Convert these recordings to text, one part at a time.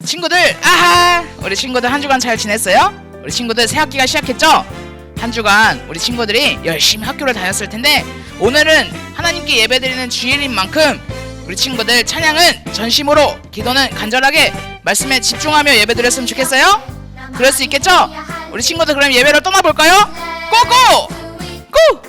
친구들, 아하! 우리 친구들 한 주간 잘 지냈어요? 우리 친구들 새 학기가 시작했죠? 한 주간 우리 친구들이 열심히 학교를 다녔을 텐데 오늘은 하나님께 예배드리는 주일인 만큼 우리 친구들 찬양은 전심으로, 기도는 간절하게 말씀에 집중하며 예배드렸으면 좋겠어요? 그럴 수 있겠죠? 우리 친구들 그럼 예배로 떠나볼까요? 고고! 고!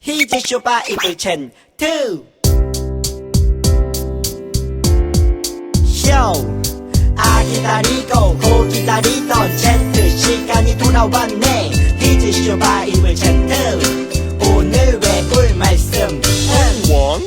히즈쇼 바이블 챈 2 쇼! 기다리고 고 기다리던 챈트 시간이 돌아왔네. 히즈쇼 바이블 챈 2 오늘 배울 말씀은 1, 2, 3,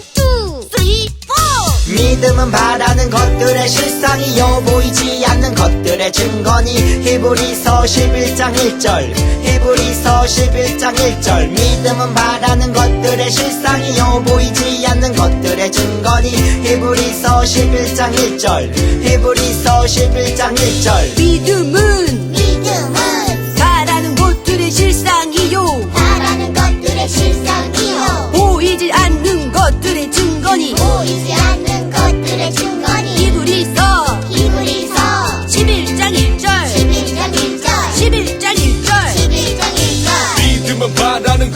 4 믿음은 바라는 것들의 실상이요 보이지 않는 것들의 증거니. 히브리서 11장 1절 히브리서 11장 1절 믿음은 바라는 것들의 실상이요 보이지 않는 것들의 증거니. 히브리서 11장 1절 히브리서 11장 1절 믿음은 바라는 것들의 실상이요 바라는 것들의 실상이요 보이지 않는 것들의 증거니. 보이지 않는 것들의 증거니. 히브리서 11장 1절 11장 1절 11장 1절 믿음은 믿음은 바라는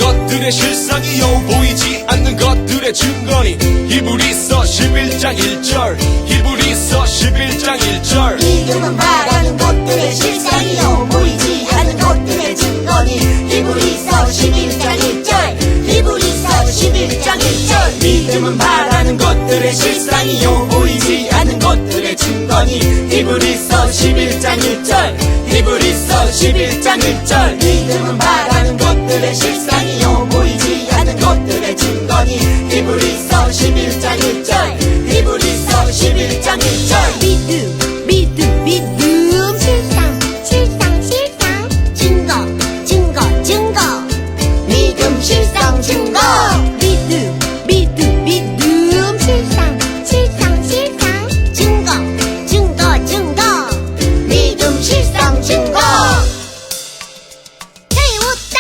11장 1절 히브리서 11장 1절 믿음은 바라는 것들의 실상이요 보이지 않는 것들의 증거니 히브리서 11장 1절 히브리서 11장 1절 믿음은 바라는 것들의 실상이요 보이지 않는 것들의 증거니 히브리서 11장 1절 히브리서 11장 1절 믿음은 바라는 것들의 실상이요 보이지 않는 것들의 증거니 히브리서 11장 1절 히브리서 11장 1절 믿음 실상 증거 믿음 실상 증거 믿음 실상 증거 믿음 실상 증거 배웠다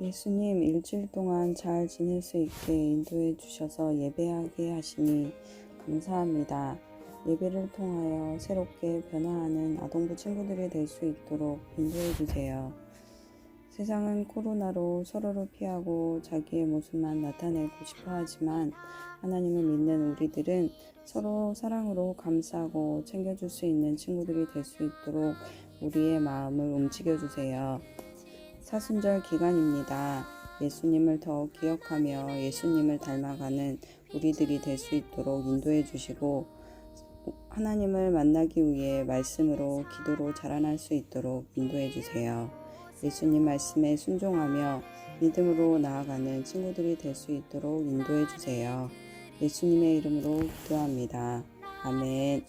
예수님 일주일 동안 잘 지낼 수 있게 인도해 주셔서 예배하게 하시니 감사합니다. 예배를 통하여 새롭게 변화하는 아동부 친구들이 될 수 있도록 인도해 주세요. 세상은 코로나로 서로를 피하고 자기의 모습만 나타내고 싶어 하지만 하나님을 믿는 우리들은 서로 사랑으로 감싸고 챙겨줄 수 있는 친구들이 될 수 있도록 우리의 마음을 움직여 주세요. 사순절 기간입니다. 예수님을 더 기억하며 예수님을 닮아가는 우리들이 될 수 있도록 인도해 주시고 하나님을 만나기 위해 말씀으로 기도로 자라날 수 있도록 인도해 주세요. 예수님 말씀에 순종하며 믿음으로 나아가는 친구들이 될 수 있도록 인도해 주세요. 예수님의 이름으로 기도합니다. 아멘.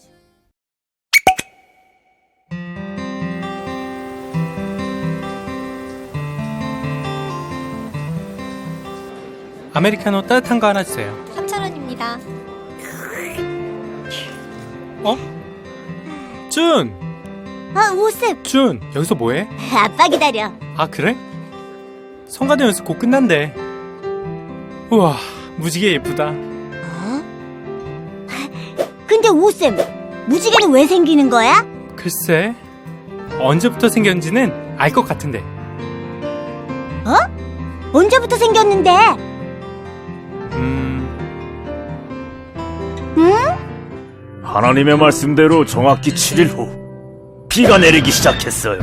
아메리카노 따뜻한 거 하나 주세요. 3,000원입니다 어? 준! 오습 준! 여기서 뭐해? 아빠 기다려 아 그래? 성가대 연습 곧 끝난대. 우와 무지개 예쁘다. 근데 오쌤 무지개는 왜 생기는 거야? 글쎄 언제부터 생겼는지는 알 것 같은데. 언제부터 생겼는데? 하나님의 말씀대로 정확히 7일 후 비가 내리기 시작했어요.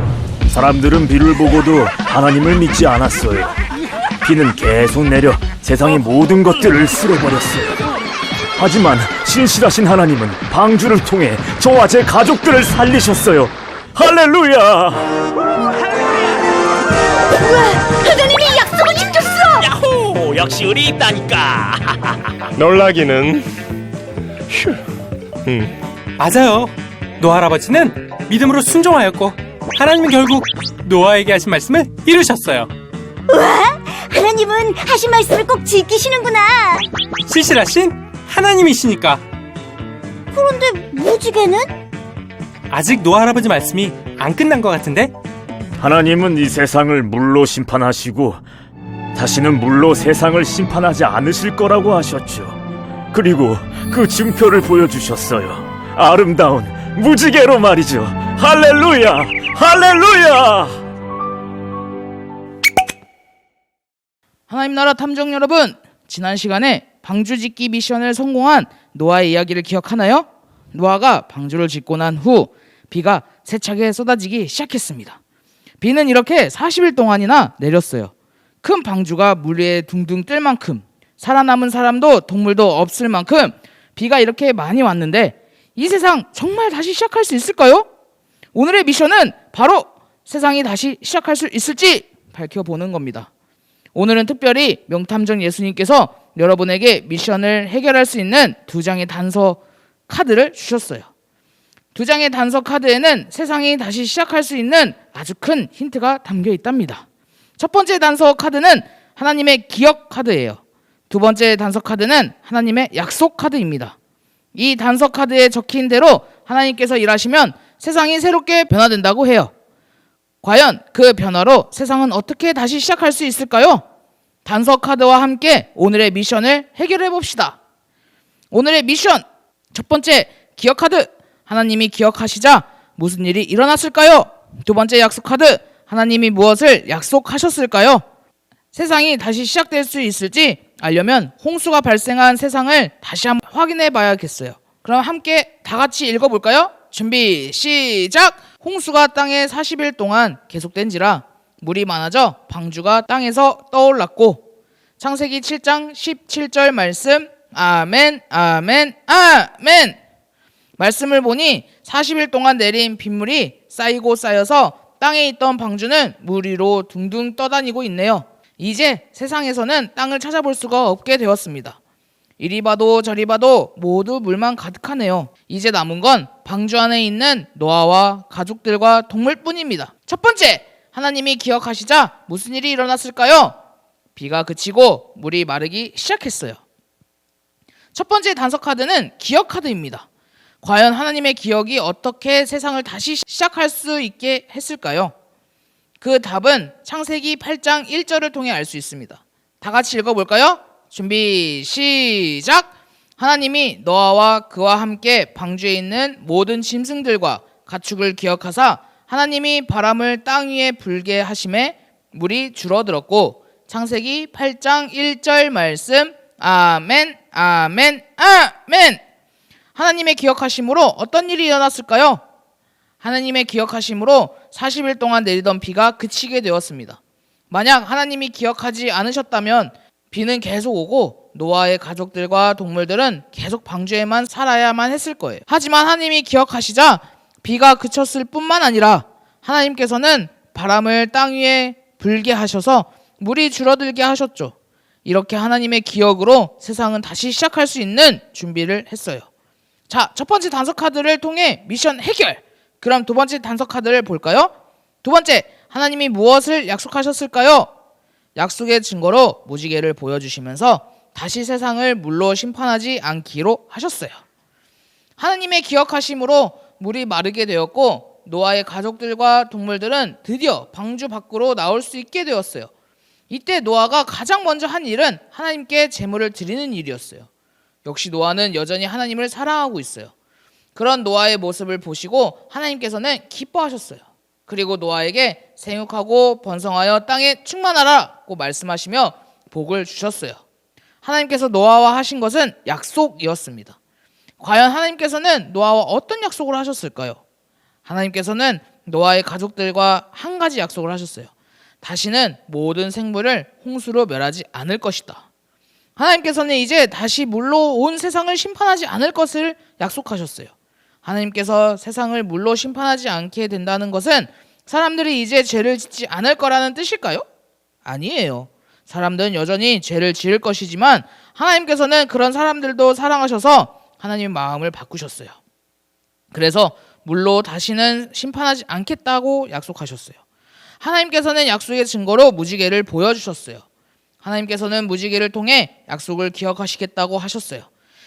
사람들은 비를 보고도 하나님을 믿지 않았어요. 비는 계속 내려 세상의 모든 것들을 쓸어버렸어요. 하지만 신실하신 하나님은 방주를 통해 저와 제 가족들을 살리셨어요. 할렐루야! 하나님이 약속을 지켰어! 야호! 역시 우리 있다니까! 놀라기는 휴 맞아요. 노아 할아버지는 믿음으로 순종하였고 하나님은 결국 노아에게 하신 말씀을 이루셨어요. 하나님은 하신 말씀을 꼭 지키시는구나. 신실하신 하나님이시니까. 그런데 무지개는? 아직 노아 할아버지 말씀이 안 끝난 것 같은데? 하나님은 이 세상을 물로 심판하시고 다시는 물로 세상을 심판하지 않으실 거라고 하셨죠. 그리고 그 증표를 보여주셨어요. 아름다운 무지개로 말이죠. 할렐루야! 할렐루야! 하나님 나라 탐정 여러분, 지난 시간에 방주 짓기 미션을 성공한 노아의 이야기를 기억하나요? 노아가 방주를 짓고 난 후 비가 세차게 쏟아지기 시작했습니다. 비는 이렇게 40일 동안이나 내렸어요. 큰 방주가 물 위에 둥둥 뜰 만큼, 살아남은 사람도 동물도 없을 만큼 비가 이렇게 많이 왔는데 이 세상 정말 다시 시작할 수 있을까요? 오늘의 미션은 바로 세상이 다시 시작할 수 있을지 밝혀보는 겁니다. 오늘은 특별히 명탐정 예수님께서 여러분에게 미션을 해결할 수 있는 2장의 단서 카드를 주셨어요. 2장의 단서 카드에는 세상이 다시 시작할 수 있는 아주 큰 힌트가 담겨 있답니다. 첫 번째 단서 카드는 하나님의 기억 카드예요. 두 번째 단서 카드는 하나님의 약속 카드입니다. 이 단서 카드에 적힌 대로 하나님께서 일하시면 세상이 새롭게 변화된다고 해요. 과연 그 변화로 세상은 어떻게 다시 시작할 수 있을까요? 단서 카드와 함께 오늘의 미션을 해결해 봅시다. 오늘의 미션 첫 번째 기억 카드, 하나님이 기억하시자 무슨 일이 일어났을까요? 두 번째 약속 카드, 하나님이 무엇을 약속하셨을까요? 세상이 다시 시작될 수 있을지 알려면 홍수가 발생한 세상을 다시 한번 확인해 봐야겠어요. 그럼 함께 다 같이 읽어볼까요? 준비 시작! 홍수가 땅에 40일 동안 계속된지라 물이 많아져 방주가 땅에서 떠올랐고 창세기 7장 17절 말씀 아멘 아멘 아멘. 말씀을 보니 40일 동안 내린 빗물이 쌓이고 쌓여서 땅에 있던 방주는 물 위로 둥둥 떠다니고 있네요. 이제 세상에서는 땅을 찾아볼 수가 없게 되었습니다. 이리 봐도 저리 봐도 모두 물만 가득하네요. 이제 남은 건 방주 안에 있는 노아와 가족들과 동물뿐입니다. 첫 번째, 하나님이 기억하시자 무슨 일이 일어났을까요? 비가 그치고 물이 마르기 시작했어요. 첫 번째 단서 카드는 기억 카드입니다. 과연 하나님의 기억이 어떻게 세상을 다시 시작할 수 있게 했을까요? 그 답은 창세기 8장 1절을 통해 알 수 있습니다. 다 같이 읽어볼까요? 준비 시작! 하나님이 노아와 그와 함께 방주에 있는 모든 짐승들과 가축을 기억하사 하나님이 바람을 땅 위에 불게 하심에 물이 줄어들었고 창세기 8장 1절 말씀 아멘 아멘 아멘. 하나님의 기억하심으로 어떤 일이 일어났을까요? 하나님의 기억하심으로 40일 동안 내리던 비가 그치게 되었습니다. 만약 하나님이 기억하지 않으셨다면 비는 계속 오고 노아의 가족들과 동물들은 계속 방주에만 살아야만 했을 거예요. 하지만 하나님이 기억하시자 비가 그쳤을 뿐만 아니라 하나님께서는 바람을 땅 위에 불게 하셔서 물이 줄어들게 하셨죠. 이렇게 하나님의 기억으로 세상은 다시 시작할 수 있는 준비를 했어요. 자, 첫 번째 단서 카드를 통해 미션 해결! 그럼 두 번째 단서 카드를 볼까요? 두 번째, 하나님이 무엇을 약속하셨을까요? 약속의 증거로 무지개를 보여주시면서 다시 세상을 물로 심판하지 않기로 하셨어요. 하나님의 기억하심으로 물이 마르게 되었고 노아의 가족들과 동물들은 드디어 방주 밖으로 나올 수 있게 되었어요. 이때 노아가 가장 먼저 한 일은 하나님께 제물을 드리는 일이었어요. 역시 노아는 여전히 하나님을 사랑하고 있어요. 그런 노아의 모습을 보시고 하나님께서는 기뻐하셨어요. 그리고 노아에게 생육하고 번성하여 땅에 충만하라고 말씀하시며 복을 주셨어요. 하나님께서 노아와 하신 것은 약속이었습니다. 과연 하나님께서는 노아와 어떤 약속을 하셨을까요? 하나님께서는 노아의 가족들과 한 가지 약속을 하셨어요. 다시는 모든 생물을 홍수로 멸하지 않을 것이다. 하나님께서는 이제 다시 물로 온 세상을 심판하지 않을 것을 약속하셨어요. 하나님께서 세상을 물로 심판하지 않게 된다는 것은 사람들이 이제 죄를 짓지 않을 거라는 뜻일까요? 아니에요. 사람들은 여전히 죄를 지을 것이지만 하나님께서는 그런 사람들도 사랑하셔서 하나님의 마음을 바꾸셨어요. 그래서 물로 다시는 심판하지 않겠다고 약속하셨어요. 하나님께서는 약속의 증거로 무지개를 보여주셨어요. 하나님께서는 무지개를 통해 약속을 기억하시겠다고 하셨어요.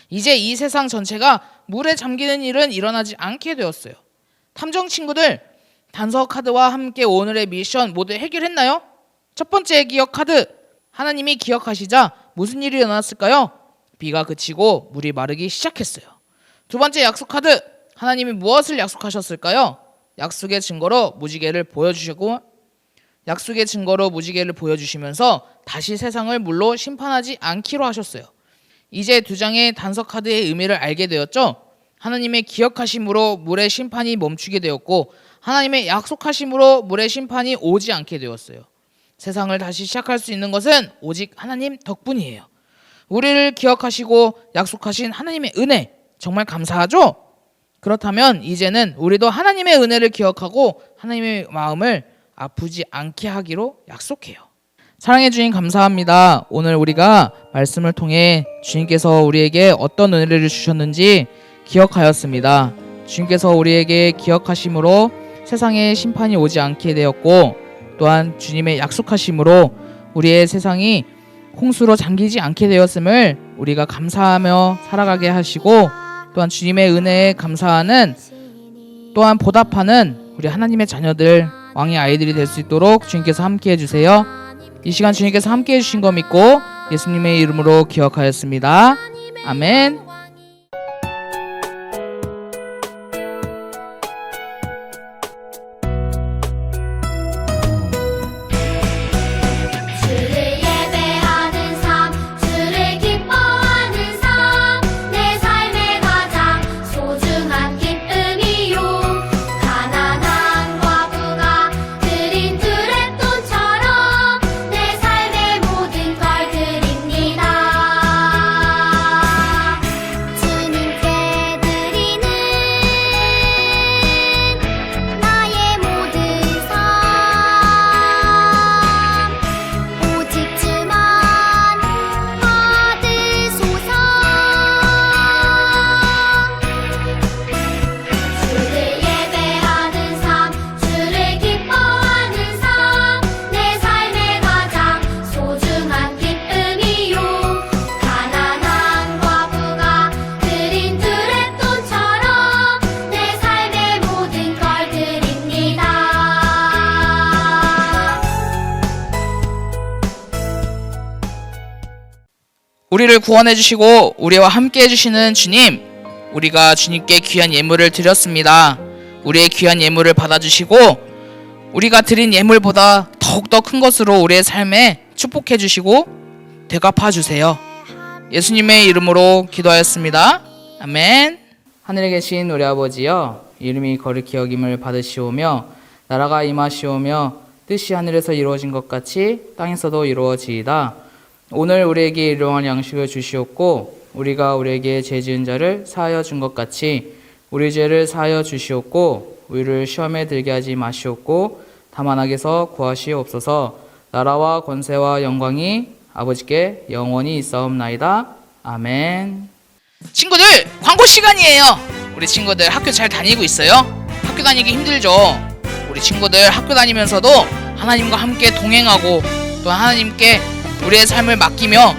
이제 이 세상 전체가 물에 잠기는 일은 일어나지 않게 되었어요. 탐정 친구들, 단서 카드와 함께 오늘의 미션 모두 해결했나요? 첫 번째 기억 카드, 하나님이 기억하시자 무슨 일이 일어났을까요? 비가 그치고 물이 마르기 시작했어요. 두 번째 약속 카드, 하나님이 무엇을 약속하셨을까요? 약속의 증거로 무지개를 보여주시면서 다시 세상을 물로 심판하지 않기로 하셨어요. 이제 두 장의 단서 카드의 의미를 알게 되었죠? 하나님의 기억하심으로 물의 심판이 멈추게 되었고 하나님의 약속하심으로 물의 심판이 오지 않게 되었어요. 세상을 다시 시작할 수 있는 것은 오직 하나님 덕분이에요. 우리를 기억하시고 약속하신 하나님의 은혜 정말 감사하죠? 그렇다면 이제는 우리도 하나님의 은혜를 기억하고 하나님의 마음을 아프지 않게 하기로 약속해요. 사랑해 주님 감사합니다. 오늘 우리가 말씀을 통해 주님께서 우리에게 어떤 은혜를 주셨는지 기억하였습니다. 주님께서 우리에게 기억하심으로 세상에 심판이 오지 않게 되었고 또한 주님의 약속하심으로 우리의 세상이 홍수로 잠기지 않게 되었음을 우리가 감사하며 살아가게 하시고 또한 주님의 은혜에 감사하는 또한 보답하는 우리 하나님의 자녀들 왕의 아이들이 될 수 있도록 주님께서 함께해 주세요. 이 시간 주님께서 함께해 주신 거 믿고 예수님의 이름으로 기억하였습니다. 아멘. 주를 우리를 구원해 주시고 우리와 함께 해주시는 주님, 우리가 주님께 귀한 예물을 드렸습니다. 우리의 귀한 예물을 받아주시고 우리가 드린 예물보다 더욱더 큰 것으로 우리의 삶에 축복해 주시고 대갚아 주세요. 예수님의 이름으로 기도하였습니다. 아멘. 하늘에 계신 우리 아버지여, 이름이 거룩히 여김을 받으시오며 나라가 임하시오며 뜻이 하늘에서 이루어진 것 같이 땅에서도 이루어지이다. 오늘 우리에게 일용할 양식을 주시옵고 우리가 우리에게 죄 지은 자를 사하여 준 것 같이 우리 죄를 사하여 주시옵고 우리를 시험에 들게 하지 마시옵고 다만 악에서 구하시옵소서. 나라와 권세와 영광이 아버지께 영원히 있사옵나이다. 아멘. 친구들, 광고 시간이에요. 우리 친구들 학교 잘 다니고 있어요? 학교 다니기 힘들죠? 우리 친구들 학교 다니면서도 하나님과 함께 동행하고 또 하나님께 우리의 삶을 맡기며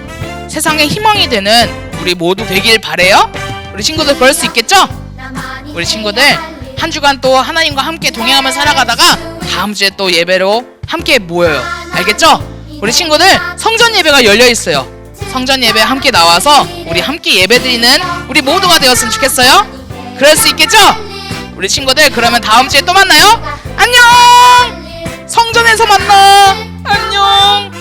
세상의 희망이 되는 우리 모두 되길 바래요. 우리 친구들 그럴 수 있겠죠? 우리 친구들 한 주간 또 하나님과 함께 동행하며 살아가다가 다음 주에 또 예배로 함께 모여요. 알겠죠? 우리 친구들 성전 예배가 열려 있어요. 성전 예배 함께 나와서 우리 함께 예배드리는 우리 모두가 되었으면 좋겠어요. 그럴 수 있겠죠? 우리 친구들 그러면 다음 주에 또 만나요. 안녕. 성전에서 만나. 안녕.